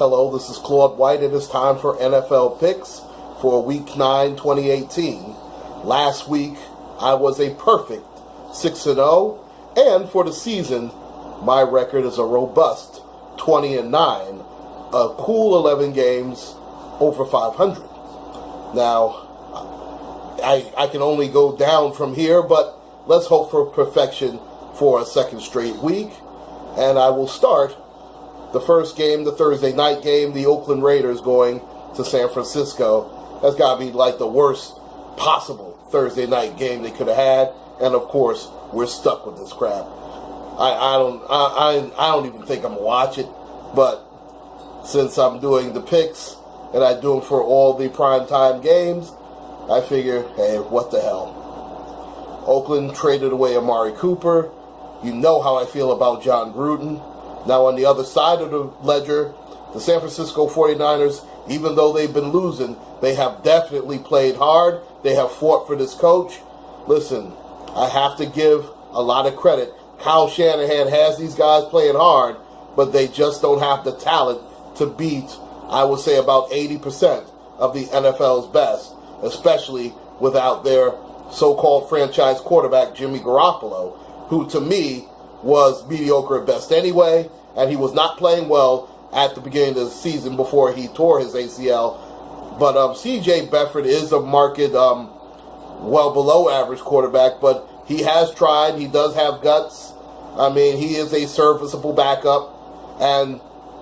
Hello, this is Claude White, and it's time for NFL Picks for Week 9, 2018. Last week, I was a perfect 6-0, and for the season, my record is a robust 20-9, a cool 11 games over 500. Now, I can only go down from here, but let's hope for perfection for a second straight week, and I will start the first game, the Thursday night game, the Oakland Raiders going to San Francisco. That's got to be like the worst possible Thursday night game they could have had. And of course, we're stuck with this crap. I don't even think I'm gonna watch it. But since I'm doing the picks and I do them for all the primetime games, I figure, hey, what the hell? Oakland traded away Amari Cooper. You know how I feel about John Gruden. Now, on the other side of the ledger, the San Francisco 49ers, even though they've been losing, they have definitely played hard. They have fought for this coach. Listen, I have to give a lot of credit. Kyle Shanahan has these guys playing hard, but they just don't have the talent to beat, I would say, about 80% of the NFL's best, especially without their so-called franchise quarterback, Jimmy Garoppolo, who, to me, was mediocre at best anyway, and he was not playing well at the beginning of the season before he tore his ACL. But C.J. Beathard is a market well below average quarterback, but he has tried. He does have guts. I mean, he is a serviceable backup. And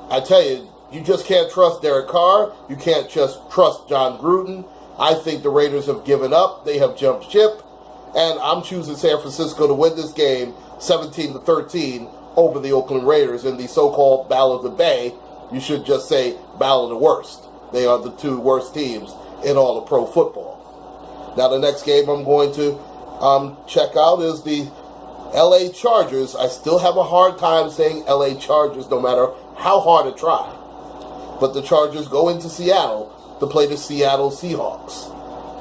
I tell you, you just can't trust Derek Carr. You can't just trust John Gruden. I think the Raiders have given up. They have jumped ship. And I'm choosing San Francisco to win this game 17-13 over the Oakland Raiders in the so-called Battle of the Bay. You should just say Battle of the Worst. They are the two worst teams in all of pro football. Now, the next game I'm going to check out is the LA Chargers. I still have a hard time saying LA Chargers no matter how hard I try. But the Chargers go into Seattle to play the Seattle Seahawks.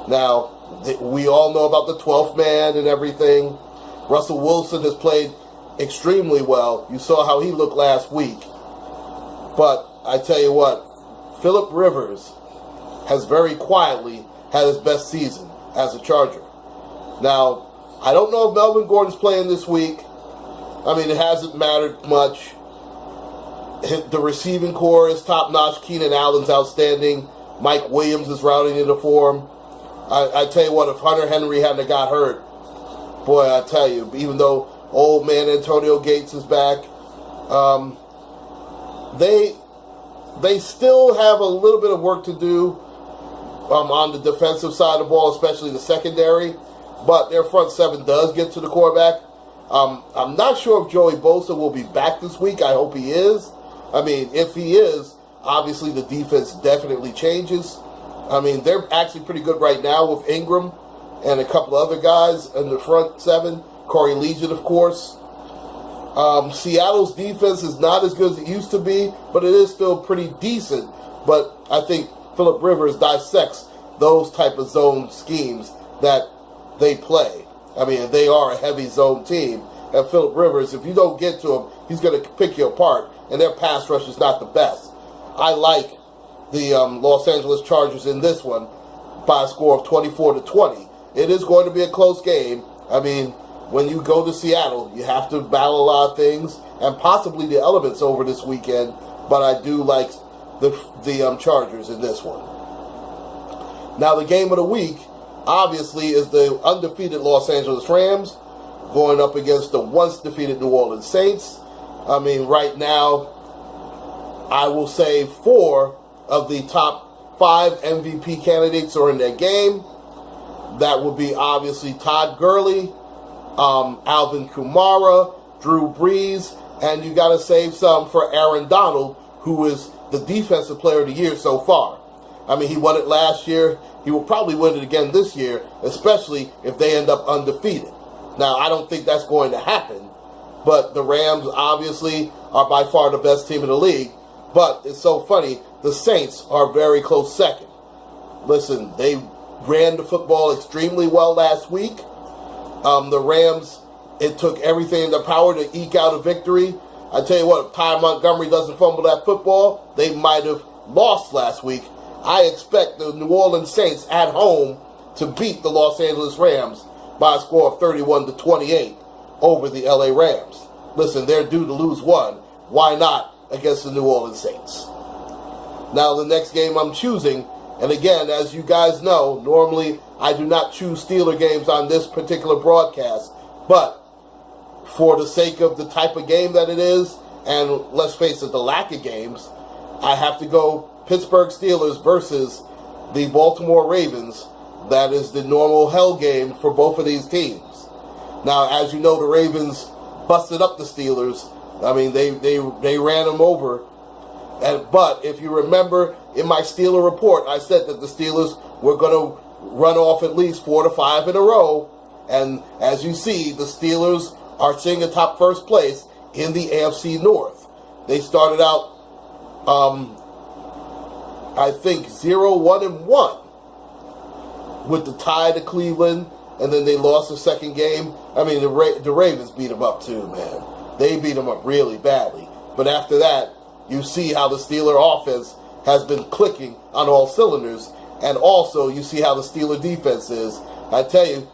Now, we all know about the 12th man and everything. Russell Wilson has played extremely well. You saw how he looked last week. But I tell you what, Phillip Rivers has very quietly had his best season as a Charger. Now, I don't know if Melvin Gordon's playing this week. I mean, it hasn't mattered much. The receiving core is top-notch. Keenan Allen's outstanding. Mike Williams is routing into form. I tell you what, if Hunter Henry hadn't got hurt, boy, I tell you, even though old man Antonio Gates is back, they still have a little bit of work to do on the defensive side of the ball, especially the secondary. But their front seven does get to the quarterback. I'm not sure if Joey Bosa will be back this week. I hope he is. I mean, if he is, obviously the defense definitely changes. I mean, they're actually pretty good right now with Ingram and a couple of other guys in the front seven. Corey Legion, of course. Seattle's defense is not as good as it used to be, but it is still pretty decent. But I think Phillip Rivers dissects those type of zone schemes that they play. I mean, they are a heavy zone team. And Phillip Rivers, if you don't get to him, he's going to pick you apart. And their pass rush is not the best. I like the Los Angeles Chargers in this one by a score of 24-20. It is going to be a close game. I mean, when you go to Seattle, you have to battle a lot of things and possibly the elements over this weekend. But I do like the Chargers in this one. Now, the game of the week, obviously, is the undefeated Los Angeles Rams going up against the once-defeated New Orleans Saints. I mean, right now, I will say 4 of the top 5 MVP candidates are in their game. That would be obviously Todd Gurley, Alvin Kamara, Drew Brees, and you got to save some for Aaron Donald, who is the defensive player of the year so far. I mean, he won it last year. He will probably win it again this year, especially if they end up undefeated. Now, I don't think that's going to happen, but the Rams obviously are by far the best team in the league. But it's so funny, the Saints are very close second. Listen, they ran the football extremely well last week. The Rams, it took everything in their power to eke out a victory. I tell you what, if Ty Montgomery doesn't fumble that football, they might have lost last week. I expect the New Orleans Saints at home to beat the Los Angeles Rams by a score of 31-28 over the LA Rams. Listen, they're due to lose one. Why not against the New Orleans Saints? Now, the next game I'm choosing, and again, as you guys know, normally I do not choose Steeler games on this particular broadcast, but for the sake of the type of game that it is, and let's face it, the lack of games, I have to go Pittsburgh Steelers versus the Baltimore Ravens. That is the normal hell game for both of these teams. Now, as you know, the Ravens busted up the Steelers. I mean, they ran them over. But if you remember, in my Steeler report, I said that the Steelers were going to run off at least 4 to 5 in a row. And as you see, the Steelers are sitting atop first place in the AFC North. They started out, I think, 0-1-1 with the tie to Cleveland, and then they lost the second game. I mean, the Ravens beat them up too, man. They beat them up really badly. But after that, you see how the Steeler offense has been clicking on all cylinders, and also you see how the Steeler defense is. I tell you,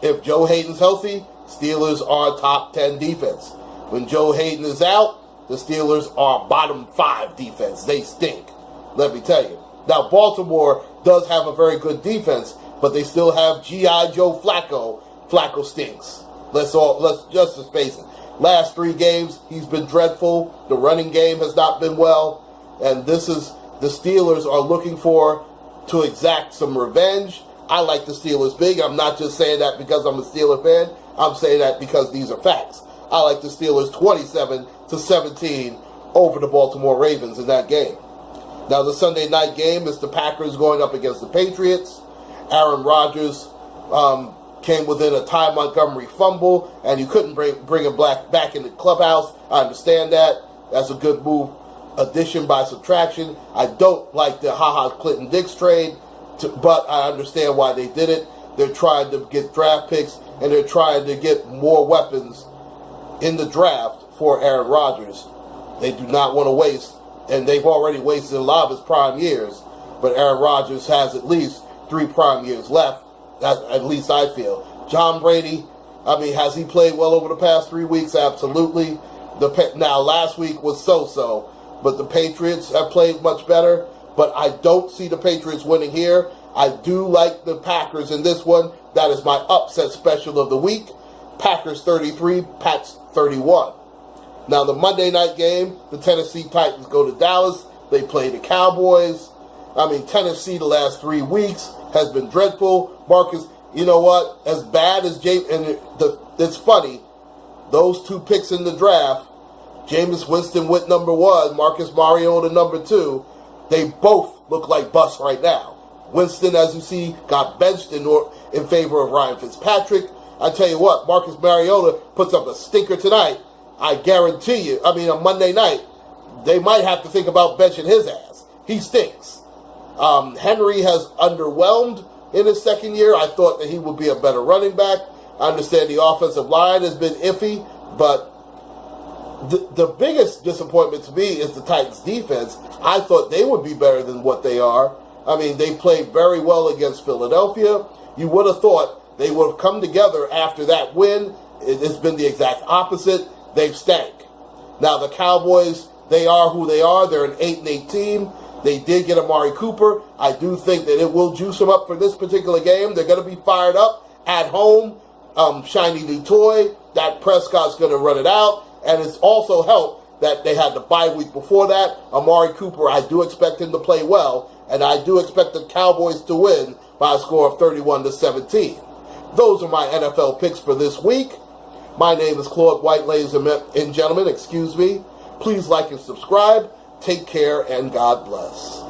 if Joe Hayden's healthy, Steelers are top 10 defense. When Joe Hayden is out, the Steelers are bottom 5 defense. They stink, let me tell you. Now, Baltimore does have a very good defense, but they still have G.I. Joe Flacco. Flacco stinks. Let's just face it. Last 3 games, he's been dreadful. The running game has not been well. And the Steelers are looking to exact some revenge. I like the Steelers big. I'm not just saying that because I'm a Steeler fan. I'm saying that because these are facts. I like the Steelers 27-17 over the Baltimore Ravens in that game. Now, the Sunday night game is the Packers going up against the Patriots. Aaron Rodgers came within a Ty Montgomery fumble, and you couldn't bring him back in the clubhouse. I understand that. That's a good move. Addition by subtraction. I don't like the Clinton Dix trade, but I understand why they did it. They're trying to get draft picks, and they're trying to get more weapons in the draft for Aaron Rodgers. They do not want to waste, and they've already wasted a lot of his prime years, but Aaron Rodgers has at least 3 prime years left. At least I feel. John Brady, I mean, has he played well over the past 3 weeks? Absolutely. Now, last week was so-so, but the Patriots have played much better, but I don't see the Patriots winning here. I do like the Packers in this one. That is my upset special of the week. Packers 33, Pats 31. Now, the Monday night game, the Tennessee Titans go to Dallas. They play the Cowboys. I mean, Tennessee the last 3 weeks has been dreadful. Marcus, you know what? As bad as it's funny, those 2 picks in the draft, Jameis Winston went number 1, Marcus Mariota number 2, they both look like busts right now. Winston, as you see, got benched in favor of Ryan Fitzpatrick. I tell you what, Marcus Mariota puts up a stinker tonight. I guarantee you, I mean, on Monday night, they might have to think about benching his ass. He stinks. Henry has underwhelmed in his second year. I thought that he would be a better running back. I understand the offensive line has been iffy, but the biggest disappointment to me is the Titans' defense. I thought they would be better than what they are. I mean, they played very well against Philadelphia. You would have thought they would have come together after that win. It's been the exact opposite. They've stank. Now, the Cowboys, they are who they are. They're an 8-8 team. They did get Amari Cooper. I do think that it will juice them up for this particular game. They're going to be fired up at home. Shiny new toy. Dak Prescott's going to run it out. And it's also helped that they had the bye week before that. Amari Cooper, I do expect him to play well. And I do expect the Cowboys to win by a score of 31-17. Those are my NFL picks for this week. My name is Claude White, ladies and gentlemen. Excuse me. Please like and subscribe. Take care, and God bless.